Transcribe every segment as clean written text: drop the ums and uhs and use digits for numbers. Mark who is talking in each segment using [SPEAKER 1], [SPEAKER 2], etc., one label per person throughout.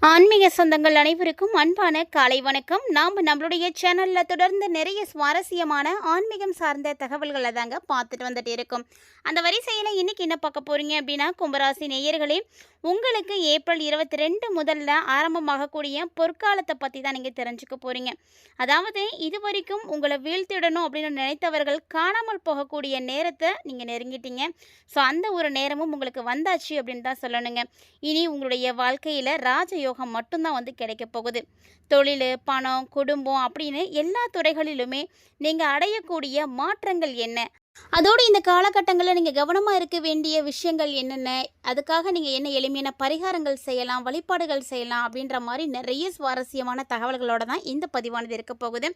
[SPEAKER 1] ஆன்மீக சொந்தங்கள் அனைவருக்கும் அன்பான காலை வணக்கம். நாம் நம்மளுடைய சேனலில் தொடர்ந்து நிறைய சுவாரஸ்யமான ஆன்மீகம் சார்ந்த தகவல்களை தாங்க பார்த்துட்டு வந்துட்டு இருக்கோம். அந்த வரிசையில் இன்னைக்கு என்ன பார்க்க போறீங்க அப்படின்னா, கும்பராசி நேயர்களே, உங்களுக்கு ஏப்ரல் 22 முதல்ல ஆரம்பமாகக்கூடிய பொற்காலத்தை பற்றி தான் நீங்கள் தெரிஞ்சுக்க போகிறீங்க. அதாவது இதுவரைக்கும் உங்களை வீழ்த்திடணும் அப்படின்னு நினைத்தவர்கள் காணாமல் போகக்கூடிய நேரத்தை நீங்கள் நெருங்கிட்டீங்க. ஸோ அந்த ஒரு நேரமும் உங்களுக்கு வந்தாச்சு அப்படின்னு தான் சொல்லணுங்க. இனி உங்களுடைய வாழ்க்கையில் ராஜயோகம் மட்டும்தான் வந்து கிடைக்க போகுது. தொழில், பணம், குடும்பம் அப்படின்னு எல்லா துறைகளிலுமே நீங்கள் அடையக்கூடிய மாற்றங்கள் என்ன, அதோடு இந்த காலகட்டங்களில் நீங்கள் கவனமாக இருக்க வேண்டிய விஷயங்கள் என்னென்ன, அதுக்காக நீங்கள் என்ன எளிமையான பரிகாரங்கள் செய்யலாம், வழிபாடுகள் செய்யலாம் அப்படின்ற மாதிரி நிறைய சுவாரஸ்யமான தகவல்களோட தான் இந்த பதிவானது இருக்க போகுது.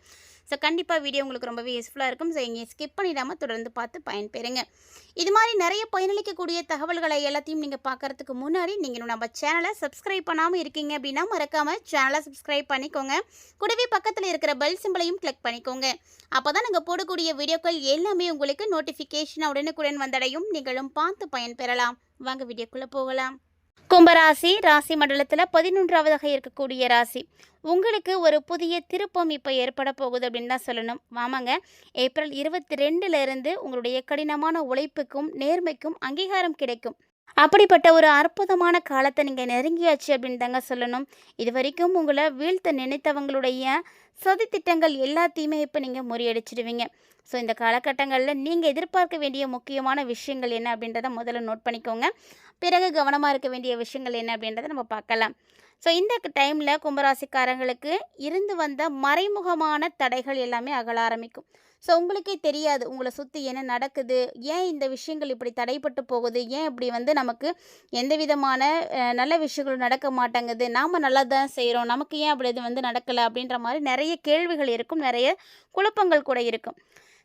[SPEAKER 1] ஸோ கண்டிப்பாக வீடியோ உங்களுக்கு ரொம்பவே யூஸ்ஃபுல்லாக இருக்கும். ஸோ இங்கே ஸ்கிப் பண்ணிடாமல் தொடர்ந்து பார்த்து பயன்பெறுங்க. இது மாதிரி நிறைய பயனளிக்கக்கூடிய தகவல்களை எல்லாத்தையும் நீங்கள் பார்க்குறதுக்கு முன்னாடி நீங்கள் நம்ம சேனலை சப்ஸ்கிரைப் பண்ணாமல் இருக்கீங்க அப்படின்னா மறக்காமல் சேனலை சப்ஸ்கிரைப் பண்ணிக்கோங்க. கூடவே பக்கத்தில் இருக்கிற பெல் சிம்பிளையும் கிளிக் பண்ணிக்கோங்க. அப்போ தான் நாங்கள் போடக்கூடிய வீடியோக்கள் எல்லாமே உங்களுக்கு நோட்டிஃபிகேஷன் உடனுக்குடன் வந்தடையும். நீங்களும் பார்த்து பயன்பெறலாம். வாங்க வீடியோக்குள்ளே போகலாம். கும்பராசி ராசி மண்டலத்தில் 11ஆவதாக இருக்கக்கூடிய ராசி. உங்களுக்கு ஒரு புதிய திருப்பம் இப்போ ஏற்பட போகுது அப்படின்னு தான் சொல்லணும். வாமாங்க, ஏப்ரல் 22லேருந்து உங்களுடைய கடினமான உழைப்புக்கும் நேர்மைக்கும் அங்கீகாரம் கிடைக்கும். அப்படிப்பட்ட ஒரு அற்புதமான காலத்தை நீங்கள் நெருங்கியாச்சு அப்படின்னு தாங்க சொல்லணும். இது வரைக்கும் உங்களை வீழ்த்த நினைத்தவங்களுடைய சதி திட்டங்கள் எல்லாத்தையுமே இப்போ நீங்கள் முறியடிச்சிடுவீங்க. ஸோ இந்த காலகட்டங்களில் நீங்கள் எதிர்பார்க்க வேண்டிய முக்கியமான விஷயங்கள் என்ன அப்படின்றத முதல்ல நோட் பண்ணிக்கோங்க. பிறகு கவனமாக இருக்க வேண்டிய விஷயங்கள் என்ன அப்படின்றத நம்ம பார்க்கலாம். ஸோ இந்த டைமில் கும்பராசிக்காரங்களுக்கு இருந்து வந்த மறைமுகமான தடைகள் எல்லாமே அகல ஆரம்பிக்கும். ஸோ உங்களுக்கே தெரியாது உங்களை சுற்றி என்ன நடக்குது, ஏன் இந்த விஷயங்கள் இப்படி தடைப்பட்டு போகுது, ஏன் இப்படி நமக்கு எந்த விதமான நல்ல விஷயங்களும் நடக்க மாட்டேங்குது, நாம் நல்லா தான் செய்கிறோம், நமக்கு ஏன் அப்படி இது நடக்கலை அப்படின்ற மாதிரி நிறைய கேள்விகள் இருக்கும், நிறைய குழப்பங்கள் கூட இருக்கும்.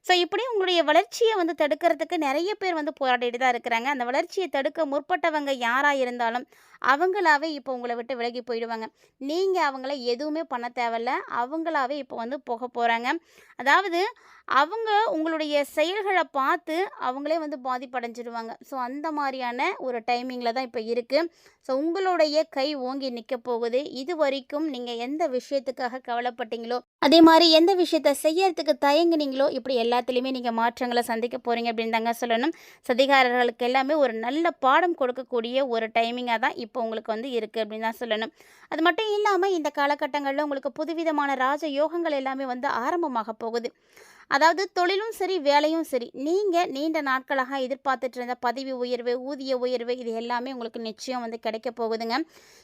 [SPEAKER 1] ஸோ இப்படி உங்களுடைய வளர்ச்சியை தடுக்கிறதுக்கு நிறைய பேர் போராடிட்டு தான் இருக்கிறாங்க. அந்த வளர்ச்சியை தடுக்க முற்பட்டவங்க யாராக இருந்தாலும் அவங்களாவே இப்போ உங்களை விட்டு விலகி போயிடுவாங்க. நீங்கள் அவங்கள எதுவுமே பண்ண தேவையில்ல, அவங்களாவே இப்போ போக போகிறாங்க. அதாவது அவங்க உங்களுடைய செயல்களை பார்த்து அவங்களே பாதிப்படைஞ்சிடுவாங்க. ஸோ அந்த மாதிரியான ஒரு டைமிங்கில் தான் இப்போ இருக்குது. ஸோ உங்களுடைய கை ஓங்கி நிற்க போகுது. இது வரைக்கும் நீங்கள் எந்த விஷயத்துக்காக கவலைப்பட்டீங்களோ, அதே மாதிரி எந்த விஷயத்தை செய்யறதுக்கு தயங்குனீங்களோ, இப்படி எல்லாத்துலேயுமே நீங்கள் மாற்றங்களை சந்திக்க போகிறீங்க அப்படின்னு தாங்க சொல்லணும். சதிகாரர்களுக்கு எல்லாமே ஒரு நல்ல பாடம் கொடுக்கக்கூடிய ஒரு டைமிங்காக தான் இப்போ உங்களுக்கு இருக்குது அப்படின்னு தான் சொல்லணும். அது மட்டும் இல்லாமல் இந்த காலகட்டங்களில் உங்களுக்கு புதுவிதமான ராஜ யோகங்கள் எல்லாமே ஆரம்பமாக போகுது. அதாவது தொழிலும் சரி, வேலையும் சரி, நீங்கள் நீண்ட நாட்களாக எதிர்பார்த்துட்டு இருந்த பதவி உயர்வு, ஊதிய உயர்வு, இது எல்லாமே உங்களுக்கு நிச்சயம் கிடைக்க போகுதுங்க.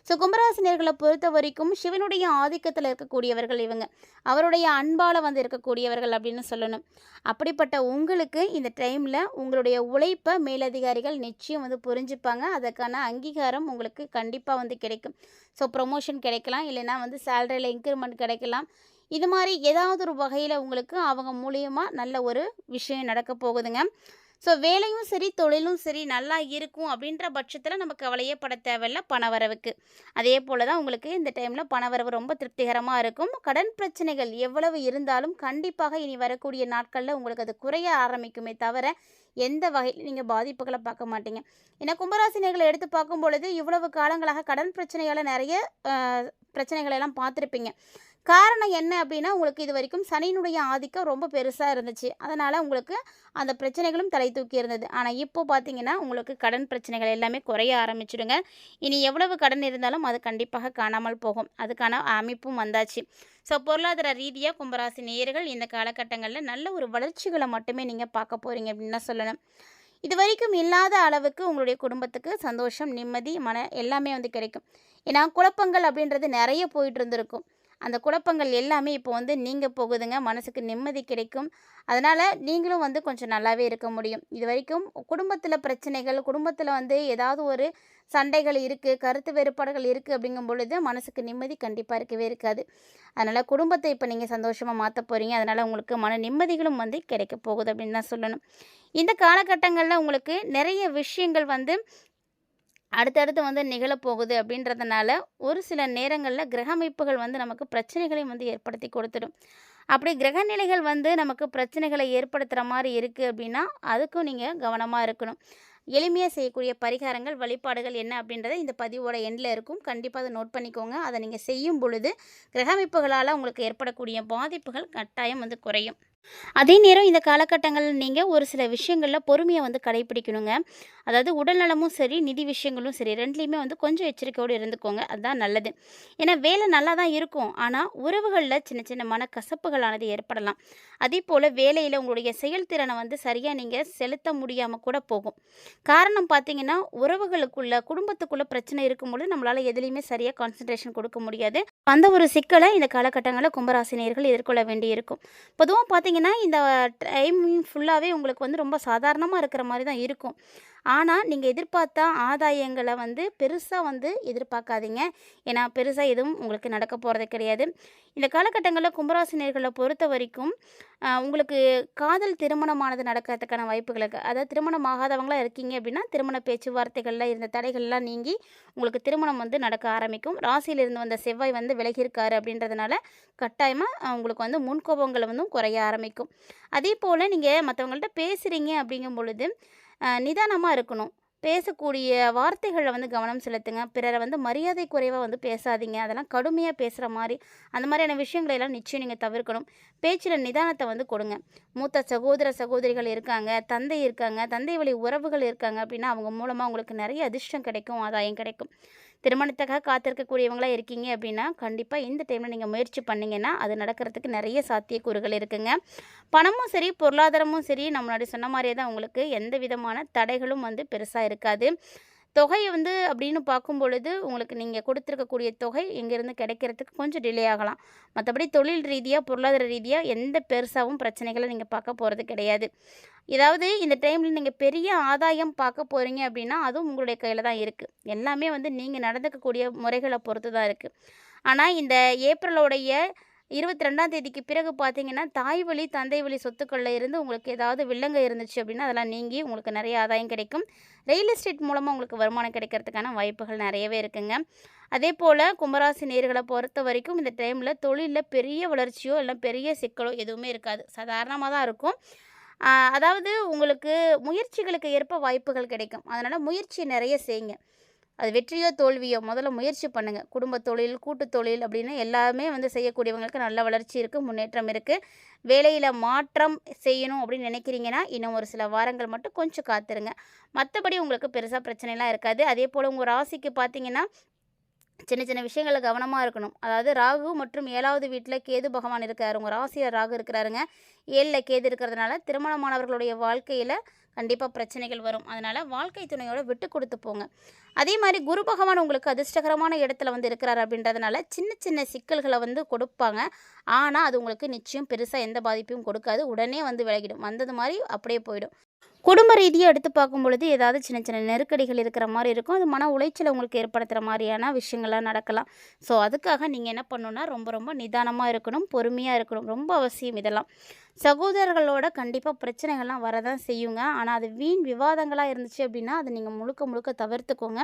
[SPEAKER 1] ஸோ கும்பராசினியர்களை பொறுத்த வரைக்கும் சிவனுடைய ஆதிக்கத்தில் இருக்கக்கூடியவர்கள் இவங்க, அவருடைய அன்பால் இருக்கக்கூடியவர்கள் அப்படின்னு சொல்லணும். அப்படிப்பட்ட உங்களுக்கு இந்த டைமில் உங்களுடைய உழைப்பை மேலதிகாரிகள் நிச்சயம் புரிஞ்சுப்பாங்க. அதற்கான அங்கீகாரம் உங்களுக்கு கண்டிப்பாக கிடைக்கும். ஸோ ப்ரொமோஷன் கிடைக்கலாம், இல்லைன்னா சேலரியில் இன்க்ரிமெண்ட் கிடைக்கலாம். இது மாதிரி ஏதாவது ஒரு வகையில் உங்களுக்கு அவங்க மூலியமாக நல்ல ஒரு விஷயம் நடக்க போகுதுங்க. ஸோ வேலையும் சரி, தொழிலும் சரி நல்லா இருக்கும் அப்படின்ற பட்சத்தில் நம்ம கவலையே பட தேவையில்ல பணவரவுக்கு. அதே போல் தான் உங்களுக்கு இந்த டைமில் பணவரவு ரொம்ப திருப்திகரமாக இருக்கும். கடன் பிரச்சனைகள் எவ்வளவு இருந்தாலும் கண்டிப்பாக இனி வரக்கூடிய நாட்களில் உங்களுக்கு அது குறைய ஆரம்பிக்குமே தவிர எந்த வகையில் நீங்கள் பாதிப்புகளை பார்க்க மாட்டீங்க. ஏன்னா கும்பராசினியர்களை எடுத்து பார்க்கும் பொழுது இவ்வளவு காலங்களாக கடன் பிரச்சனையால் நிறைய பிரச்சனைகளெல்லாம் பார்த்துருப்பீங்க. காரணம் என்ன அப்படின்னா, உங்களுக்கு இது வரைக்கும் சனியினுடைய ஆதிக்கம் ரொம்ப பெருசாக இருந்துச்சு. அதனால் உங்களுக்கு அந்த பிரச்சனைகளும் தலை தூக்கி இருந்தது. ஆனால் இப்போ பார்த்தீங்கன்னா உங்களுக்கு கடன் பிரச்சனைகள் எல்லாமே குறைய ஆரம்பிச்சிடுங்க. இனி எவ்வளவு கடன் இருந்தாலும் அது கண்டிப்பாக காணாமல் போகும். அதுக்கான அமைப்பும் வந்தாச்சு. ஸோ பொருளாதார ரீதியாக கும்பராசி நேயர்கள் இந்த காலகட்டங்களில் நல்ல ஒரு வளர்ச்சிகளை மட்டுமே நீங்கள் பார்க்க போகிறீங்க அப்படின்னு தான் சொல்லணும். இது வரைக்கும் இல்லாத அளவுக்கு உங்களுடைய குடும்பத்துக்கு சந்தோஷம், நிம்மதி, எல்லாமே கிடைக்கும். ஏன்னா குழப்பங்கள் அப்படின்றது நிறைய போயிட்டு இருந்திருக்கும். அந்த குழப்பங்கள் எல்லாமே இப்போ நீங்க போகுதுங்க. மனசுக்கு நிம்மதி கிடைக்கும். அதனால் நீங்களும் கொஞ்சம் நல்லாவே இருக்க முடியும். இது வரைக்கும் குடும்பத்தில் பிரச்சனைகள், குடும்பத்தில் ஏதாவது ஒரு சண்டைகள் இருக்குது, கருத்து வேறுபாடுகள் இருக்குது அப்படிங்கும் பொழுது மனசுக்கு நிம்மதி கண்டிப்பாக இருக்கவே இருக்காது. அதனால் குடும்பத்தை இப்போ நீங்கள் சந்தோஷமாக மாற்ற போகிறீங்க. அதனால் உங்களுக்கு மன நிம்மதிகளும் கிடைக்க போகுது அப்படின்னு தான் சொல்லணும். இந்த காலகட்டங்களில் உங்களுக்கு நிறைய விஷயங்கள் அடுத்தடுத்து நிகழப்போகுது அப்படின்றதுனால ஒரு சில நேரங்களில் கிரக அமைப்புகள் நமக்கு பிரச்சனைகளையும் ஏற்படுத்தி கொடுத்துடும். அப்படி கிரகநிலைகள் நமக்கு பிரச்சனைகளை ஏற்படுத்துகிற மாதிரி இருக்குது அப்படின்னா அதுக்கும் நீங்கள் கவனமாக இருக்கணும். எளிமையாக செய்யக்கூடிய பரிகாரங்கள் வழிபாடுகள் என்ன அப்படின்றத இந்த பதிவோட எண்டில் இருக்கும். கண்டிப்பாக அதை நோட் பண்ணிக்கோங்க. அதை நீங்கள் செய்யும் பொழுது கிரக அமைப்புகளால் உங்களுக்கு ஏற்படக்கூடிய பாதிப்புகள் கட்டாயம் வந்து குறையும். அதே நேரம் இந்த காலகட்டங்களில் நீங்கள் ஒரு சில விஷயங்களில் பொறுமையை வந்து கடைப்பிடிக்கணுங்க. அதாவது உடல்நலமும் சரி, நிதி விஷயங்களும் சரி, ரெண்டுலேயுமே வந்து கொஞ்சம் எச்சரிக்கையோடு இருந்துக்கோங்க. அதுதான் நல்லது. ஏன்னா வேலை நல்லா தான் இருக்கும், ஆனால் உறவுகளில் சின்ன சின்ன மனக்கசப்புகளானது ஏற்படலாம். அதே போல் வேலையில் உங்களுடைய செயல்திறனை வந்து சரியாக நீங்கள் செலுத்த முடியாமல் கூட போகும். காரணம் பார்த்தீங்கன்னா, உறவுகளுக்குள்ள குடும்பத்துக்குள்ள பிரச்சனை இருக்கும்பொழுது நம்மளால் எதுலேயுமே சரியாக கான்சன்ட்ரேஷன் கொடுக்க முடியாது. அந்த ஒரு சிக்கலை இந்த காலகட்டங்களில் கும்பராசினியர்கள் எதிர்கொள்ள வேண்டியிருக்கும். பொதுவாக பார்த்தீங்கன்னா, இந்த டைமிங் ஃபுல்லாகவே உங்களுக்கு வந்து ரொம்ப சாதாரணமாக இருக்கிற மாதிரி தான் இருக்கும். ஆனால் நீங்கள் எதிர்பார்த்த ஆதாயங்களை வந்து பெருசாக வந்து எதிர்பார்க்காதீங்க. ஏன்னா பெருசாக எதுவும் உங்களுக்கு நடக்க போகிறது கிடையாது. இந்த காலகட்டங்களில் கும்பராசினியர்களை பொறுத்த வரைக்கும் உங்களுக்கு காதல் திருமணமானது நடக்கிறதுக்கான வாய்ப்புகள் இருக்குது. அதாவது திருமணம் ஆகாதவங்களாக இருக்கீங்க அப்படின்னா, திருமண பேச்சுவார்த்தைகளில் இருந்த தடைகள்லாம் நீங்கி உங்களுக்கு திருமணம் வந்து நடக்க ஆரம்பிக்கும். ராசியிலிருந்து வந்த செவ்வாய் வந்து விலகியிருக்காரு அப்படின்றதுனால கட்டாயமாக உங்களுக்கு வந்து முன்கோபங்களை வந்து குறைய ஆரம்பிக்கும். அதே போல் நீங்கள் மற்றவங்கள்ட்ட பேசுகிறீங்க அப்படிங்கும் பொழுது நிதானமாக இருக்கணும். பேசக்கூடிய வார்த்தைகளில் வந்து கவனம் செலுத்துங்க. பிறரை வந்து மரியாதை குறைவாக வந்து பேசாதீங்க. அதெல்லாம் கடுமையாக பேசுகிற மாதிரி அந்த மாதிரியான விஷயங்களை எல்லாம் நிச்சயம் நீங்கள் தவிர்க்கணும். பேச்சில் நிதானத்தை வந்து கொடுங்க. மூத்த சகோதர சகோதரிகள் இருக்காங்க, தந்தை இருக்காங்க, தந்தை வழி உறவுகள் இருக்காங்க அப்படின்னா அவங்க மூலமாக உங்களுக்கு நிறைய அதிர்ஷ்டம் கிடைக்கும், ஆதாயம் கிடைக்கும். திருமணத்துக்காக காத்திருக்கக்கூடியவங்களா இருக்கீங்க அப்படின்னா கண்டிப்பாக இந்த டைமில் நீங்கள் முயற்சி பண்ணிங்கன்னா அது நடக்கிறதுக்கு நிறைய சாத்தியக்கூறுகள் இருக்குங்க. பணமும் சரி, பொருளாதாரமும் சரி, நம்ம முன்னாடி சொன்ன மாதிரியே தான் உங்களுக்கு எந்த விதமான தடைகளும் வந்து பெருசாக இருக்காது. தொகை வந்து அப்படின்னு பார்க்கும் பொழுது உங்களுக்கு நீங்கள் கொடுத்துருக்கக்கூடிய தொகை இங்கேருந்து கிடைக்கிறதுக்கு கொஞ்சம் டிலே ஆகலாம். மற்றபடி தொழில் ரீதியாக, பொருளாதார ரீதியாக எந்த பெருசாகவும் பிரச்சனைகளை நீங்கள் பார்க்க போகிறது கிடையாது. ஏதாவது இந்த டைமில் நீங்கள் பெரிய ஆதாயம் பார்க்க போகிறீங்க அப்படின்னா அதுவும் உங்களுடைய கையில் தான் இருக்குது. எல்லாமே வந்து நீங்கள் நடந்துக்கக்கூடிய முறைகளை பொறுத்து தான் இருக்குது. ஆனால் இந்த ஏப்ரலோடைய 22ஆம் தேதிக்கு பிறகு பார்த்தீங்கன்னா, தாய் வழி, தந்தை வழி சொத்துக்களில் இருந்து உங்களுக்கு ஏதாவது வில்லங்க இருந்துச்சு அப்படின்னா அதெல்லாம் நீங்கி உங்களுக்கு நிறைய ஆதாயம் கிடைக்கும். ரியல் எஸ்டேட் மூலமாக உங்களுக்கு வருமானம் கிடைக்கிறதுக்கான வாய்ப்புகள் நிறையவே இருக்குங்க. அதே போல் கும்பராசி நேர்களை பொறுத்த வரைக்கும் இந்த டைமில் தொழிலில் பெரிய வளர்ச்சியோ இல்லை பெரிய சிக்கலோ எதுவுமே இருக்காது. சாதாரணமாக தான் இருக்கும். அதாவது உங்களுக்கு முயற்சிகளுக்கு ஏற்ப வாய்ப்புகள் கிடைக்கும். அதனால் முயற்சி நிறைய செய்யுங்க. அது வெற்றியோ தோல்வியோ முதல்ல முயற்சி பண்ணுங்கள். குடும்ப தொழில், கூட்டு தொழில் அப்படின்னு எல்லாமே வந்து செய்யக்கூடியவங்களுக்கு நல்ல வளர்ச்சி இருக்குது, முன்னேற்றம் இருக்குது. வேலையில் மாற்றம் செய்யணும் அப்படின்னு நினைக்கிறீங்கன்னா இன்னும் ஒரு சில வாரங்கள் மட்டும் கொஞ்சம் காத்துருங்க. மற்றபடி உங்களுக்கு பெருசாக பிரச்சனைலாம் இருக்காது. அதே போல் உங்கள் ராசிக்கு பார்த்தீங்கன்னா சின்ன சின்ன விஷயங்களில் கவனமாக இருக்கணும். அதாவது ராகு மற்றும் 7வது வீட்டில் கேது பகவான் இருக்கார். உங்கள் ராசியில் ராகு இருக்கிறாருங்க. 7ல் கேது இருக்கிறதுனால திருமணமானவர்களுடைய வாழ்க்கையில் கண்டிப்பாக பிரச்சனைகள் வரும். அதனால் வாழ்க்கை துணையோட விட்டு கொடுத்து போங்க. அதே மாதிரி குரு பகவான் உங்களுக்கு அதிர்ஷ்டகரமான இடத்துல வந்து இருக்கிறார் அப்படின்றதுனால சின்ன சின்ன சிக்கல்களை வந்து கொடுப்பாங்க. ஆனால் அது உங்களுக்கு நிச்சயம் பெருசாக எந்த பாதிப்பையும் கொடுக்காது. உடனே வந்து விலகிடும். வந்தது மாதிரி அப்படியே போயிடும். குடும்ப ரீதியாக எடுத்து பார்க்கும் பொழுது ஏதாவது சின்ன சின்ன நெருக்கடிகள் இருக்கிற மாதிரி இருக்கும். அது மன உளைச்சலை உங்களுக்கு ஏற்படுத்துகிற மாதிரியான விஷயங்கள்லாம் நடக்கலாம். ஸோ அதுக்காக நீங்கள் என்ன பண்ணணுன்னா ரொம்ப ரொம்ப நிதானமாக இருக்கணும், பொறுமையாக இருக்கணும். ரொம்ப அவசியம் இதெல்லாம். சகோதரர்களோட கண்டிப்பாக பிரச்சனைகள்லாம் வரதான் செய்யுங்க. ஆனால் அது வீண் விவாதங்களாக இருந்துச்சு அப்படின்னா அது நீங்கள் முழுக்க முழுக்க தவிர்த்துக்கோங்க.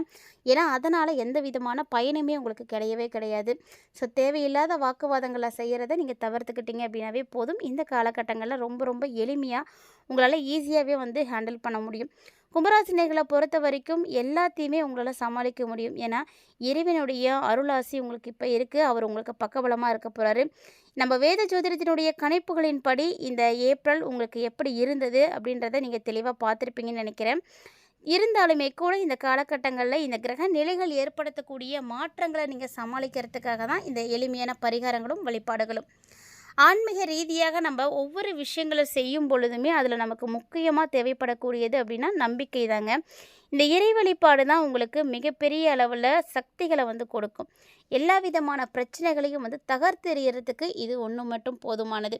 [SPEAKER 1] ஏன்னா அதனால் எந்த விதமான பயனுமே உங்களுக்கு கிடையவே கிடையாது. ஸோ தேவையில்லாத வாக்குவாதங்களை செய்கிறத நீங்கள் தவிர்த்துக்கிட்டீங்க அப்படின்னாவே போதும். இந்த காலகட்டங்களில் ரொம்ப ரொம்ப எளிமையாக உங்களால் ஈஸியாகவே வந்து ஹேண்டில் பண்ண முடியும். கும்பராசினியர்களை பொறுத்த வரைக்கும் எல்லாத்தையுமே உங்களால் சமாளிக்க முடியும். ஏன்னா இறைவனுடைய அருளாசி உங்களுக்கு இப்போ இருக்குது. அவர் உங்களுக்கு பக்கபலமாக இருக்க போகிறாரு. நம்ம வேத ஜோதிடத்தினுடைய கணிப்புகளின்படி இந்த ஏப்ரல் உங்களுக்கு எப்படி இருந்தது அப்படின்றத நீங்கள் தெளிவாக பார்த்துருப்பீங்கன்னு நினைக்கிறேன். இருந்தாலுமே கூட இந்த காலகட்டங்களில் இந்த கிரக நிலைகள் ஏற்படுத்தக்கூடிய மாற்றங்களை நீங்கள் சமாளிக்கிறதுக்காக தான் இந்த எளிமையான பரிகாரங்களும் வழிபாடுகளும். ஆன்மீக ரீதியாக நம்ம ஒவ்வொரு விஷயங்களை செய்யும் பொழுதுமே அதில் நமக்கு முக்கியமாக தேவைப்படக்கூடியது அப்படின்னா நம்பிக்கை தாங்க. இந்த இறை வழிபாடு தான் உங்களுக்கு மிகப்பெரிய அளவில் சக்திகளை வந்து கொடுக்கும். எல்லா விதமான பிரச்சனைகளையும் வந்து தகர்த்தெறியறதுக்கு இது ஒன்று மட்டும் போதுமானது.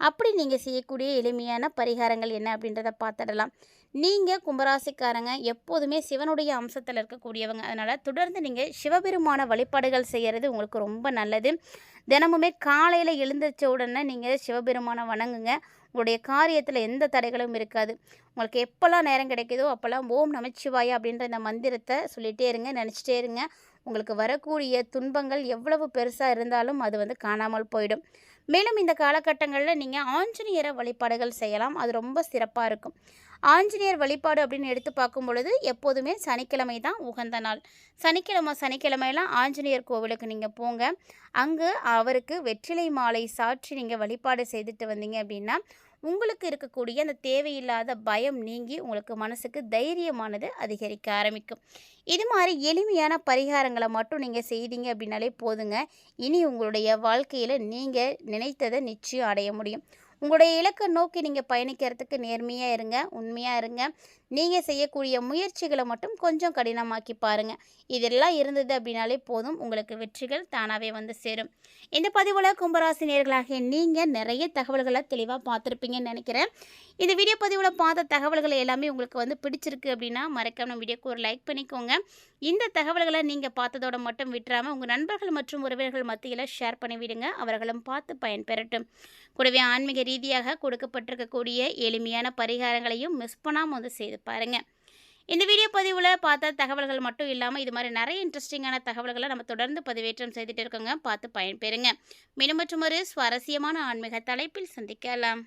[SPEAKER 1] அப்படி நீங்கள் செய்யக்கூடிய எளிமையான பரிகாரங்கள் என்ன அப்படின்றத பார்த்துடலாம். நீங்கள் கும்பராசிக்காரங்க எப்போதுமே சிவனுடைய அம்சத்தில் இருக்கக்கூடியவங்க. அதனால் தொடர்ந்து நீங்கள் சிவபெருமான வழிபாடுகள் செய்கிறது உங்களுக்கு ரொம்ப நல்லது. தினமுமே காலையில் எழுந்திரிச்ச உடனே நீங்கள் சிவபெருமானை வணங்குங்க. உங்களுடைய காரியத்தில் எந்த தடைகளும் இருக்காது. உங்களுக்கு எப்போல்லாம் நேரம் கிடைக்குதோ அப்போல்லாம் ஓம் நமச்சிவாயா அப்படின்ற இந்த மந்திரத்தை சொல்லிகிட்டே இருங்க, நினச்சிட்டே இருங்க. உங்களுக்கு வரக்கூடிய துன்பங்கள் எவ்வளவு பெருசாக இருந்தாலும் அது வந்து காணாமல் போயிடும். மேலும் இந்த காலகட்டங்களில் நீங்கள் ஆஞ்சநேயரை வழிபாடுகள் செய்யலாம். அது ரொம்ப சிறப்பாக இருக்கும். ஆஞ்சநேயர் வழிபாடு அப்படின்னு எடுத்து பார்க்கும் பொழுது எப்போதுமே சனிக்கிழமை தான் உகந்த நாள். சனிக்கிழமையெல்லாம் ஆஞ்சநேயர் கோவிலுக்கு நீங்கள் போங்க. அங்கு அவருக்கு வெற்றிலை மாலை சாற்றி நீங்கள் வழிபாடு செய்துட்டு வந்தீங்க அப்படின்னா உங்களுக்கு இருக்கக்கூடிய அந்த தேவையில்லாத பயம் நீங்கி உங்களுக்கு மனசுக்கு தைரியமானது அதிகரிக்க ஆரம்பிக்கும். இது மாதிரி எளிமையான பரிகாரங்களை மட்டும் நீங்கள் செய்தீங்க அப்படின்னாலே போதுங்க. இனி உங்களுடைய வாழ்க்கையில் நீங்கள் நினைத்ததை நிச்சயம் அடைய முடியும். உங்களுடைய இலக்கை நோக்கி நீங்கள் பயணிக்கிறதுக்கு நேர்மையாக இருங்க, உண்மையாக இருங்க. நீங்கள் செய்யக்கூடிய முயற்சிகளை மட்டும் கொஞ்சம் கடினமாக்கி பாருங்கள். இதெல்லாம் இருந்தது அப்படின்னாலே போதும், உங்களுக்கு வெற்றிகள் தானாகவே வந்து சேரும். இந்த பதிவில் கும்பராசி நேயர்களாகிய நீங்கள் நிறைய தகவல்களை தெளிவாக பார்த்துருப்பீங்கன்னு நினைக்கிறேன். இந்த வீடியோ பதிவில் பார்த்த தகவல்கள் எல்லாமே உங்களுக்கு வந்து பிடிச்சிருக்கு அப்படின்னா மறக்காம வீடியோக்கு ஒரு லைக் பண்ணிக்கோங்க. இந்த தகவல்களை நீங்கள் பார்த்ததோட மட்டும் விட்டுறாமல் உங்கள் நண்பர்கள் மற்றும் உறவினர்கள் மத்தியில் ஷேர் பண்ணி விடுங்க. அவர்களும் பார்த்து பயன்பெறட்டும். கூடவே ஆன்மீக ரீதியாக கொடுக்கப்பட்டிருக்கக்கூடிய எளிமையான பரிகாரங்களையும் மிஸ் பண்ணாமல் வந்து செய்து பாருங்கள். இந்த வீடியோ பதிவில் பார்த்த தகவல்கள் மட்டும் இல்லாமல் இது மாதிரி நிறைய இன்ட்ரெஸ்டிங்கான தகவல்களை நம்ம தொடர்ந்து பதிவேற்றம் செய்துட்டு இருக்கோங்க. பார்த்து பயன்பெறுங்க. மீண்டும் மற்றும் ஒரு சுவாரஸ்யமான ஆன்மீக தலைப்பில் சந்திக்கலாம்.